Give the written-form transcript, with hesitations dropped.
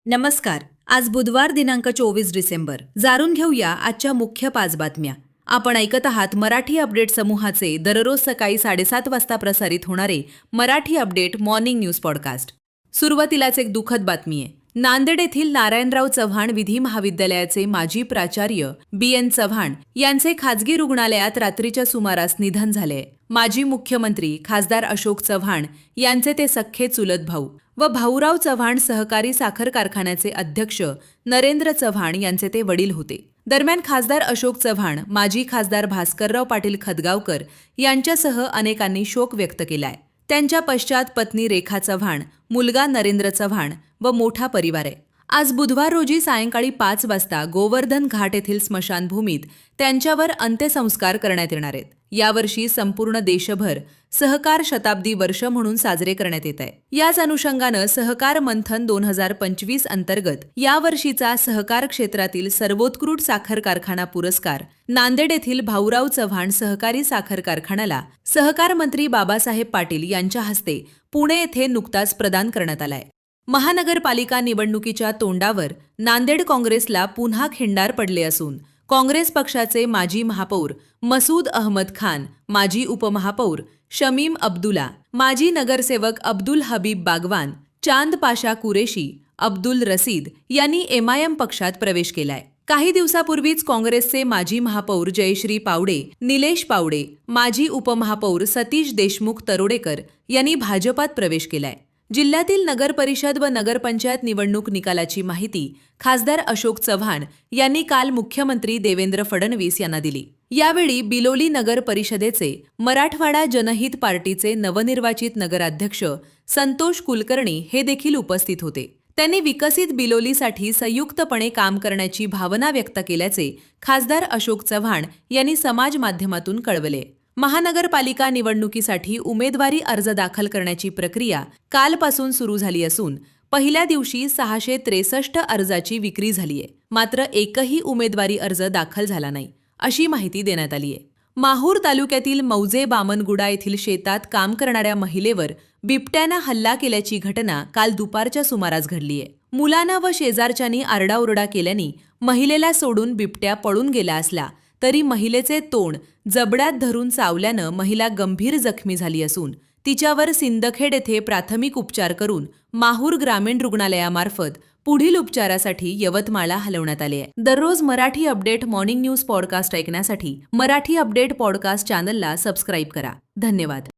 नमस्कार. आज बुधवार दिनांक 24 डिसेंबर. जाणून घेऊया आजच्या मुख्य 5 बातम्या. आपण ऐकत आहात मराठी अपडेट समूहाचे दररोज सकाळी 7:30 वाजता प्रसारित होणारे Marathi update morning news podcast. सुरुवातीलाच एक दुःखद बातमी आहे. नांदेड येथील नारायणराव चव्हाण विधी महाविद्यालयाचे माजी प्राचार्य BN चव्हाण यांचे खाजगी रुग्णालयात रात्रीच्या सुमारास निधन झाले. माजी मुख्यमंत्री खासदार अशोक चव्हाण यांचे ते सख्खे चुलत भाऊ व भाऊराव चव्हाण सहकारी साखर कारखान्याचे अध्यक्ष नरेंद्र चव्हाण यांचे ते वडील होते. दरम्यान खासदार अशोक चव्हाण, माजी खासदार भास्करराव पाटील खदगावकर यांच्यासह अनेकांनी शोक व्यक्त केलाय. त्यांच्या पश्चात पत्नी रेखा चव्हाण, मुलगा नरेंद्र चव्हाण व मोठा परिवार आहे. आज बुधवार रोजी सायंकाळी 5 वाजता गोवर्धन घाट येथील स्मशानभूमीत त्यांच्यावर अंत्यसंस्कार करण्यात येणार आहेत. यावर्षी संपूर्ण देशभर सहकार शताब्दी वर्ष म्हणून साजरे करण्यात येत आहे. याच अनुषंगानं सहकार मंथन 2025 अंतर्गत यावर्षीचा सहकार क्षेत्रातील सर्वोत्कृष्ट साखर कारखाना पुरस्कार नांदेड येथील भाऊराव चव्हाण सहकारी साखर कारखान्याला सहकार मंत्री बाबासाहेब पाटील यांच्या हस्ते पुणे येथे नुकताच प्रदान करण्यात आलाय. महानगरपालिका निवडणुकीच्या तोंडावर नांदेड काँग्रेसला पुन्हा खिंडार पडले असून काँग्रेस पक्षाचे माजी महापौर मसूद अहमद खान, माजी उपमहापौर शमीम अब्दुल्ला, माजी नगरसेवक अब्दुल हबीब बागवान, चांद पाशा कुरेशी, अब्दुल रसीद यांनी MIM पक्षात प्रवेश केलाय. काही दिवसापूर्वीच काँग्रेसचे माजी महापौर जयश्री पावडे, निलेश पावडे, माजी उपमहापौर सतीश देशमुख तरोडेकर यांनी भाजपात प्रवेश केलाय. जिल्ह्यातील नगरपरिषद व नगरपंचायत निवडणूक निकालाची माहिती खासदार अशोक चव्हाण यांनी काल मुख्यमंत्री देवेंद्र फडणवीस यांना दिली. यावेळी बिलोली नगर परिषदेचे मराठवाडा जनहित पार्टीचे नवनिर्वाचित नगराध्यक्ष संतोष कुलकर्णी हे देखील उपस्थित होते. त्यांनी विकसित बिलोलीसाठी संयुक्तपणे काम करण्याची भावना व्यक्त केल्याचे खासदार अशोक चव्हाण यांनी समाज माध्यमातून कळवले. महानगरपालिका निवडणुकीसाठी उमेदवारी अर्ज दाखल करण्याची प्रक्रिया कालपासून सुरू झाली असून पहिल्या दिवशी 663 अर्जाची विक्री झाली आहे. मात्र एकही उमेदवारी अर्ज दाखल झाला नाही, अशी माहिती देण्यात आली आहे. माहूर तालुक्यातील मौजे बामनगुडा येथील शेतात काम करणाऱ्या महिलेवर बिबट्यानं हल्ला केल्याची घटना काल दुपारच्या सुमारास घडली आहे. मुलानं व शेजारच्यांनी आरडाओरडा केल्याने महिलेला सोडून बिबट्या पळून गेला असला तरी महिलेचे तोंड जबड्यात धरून चावल्यानं महिला गंभीर जखमी झाली असून तिच्यावर सिंदखेड येथे प्राथमिक उपचार करून माहूर ग्रामीण रुग्णालयामार्फत पुढील उपचारासाठी यवतमाळला हलवण्यात आले आहे. दररोज Marathi update morning news podcast ऐकण्यासाठी मराठी अपडेट पॉडकास्ट चॅनलला सबस्क्राईब करा. धन्यवाद.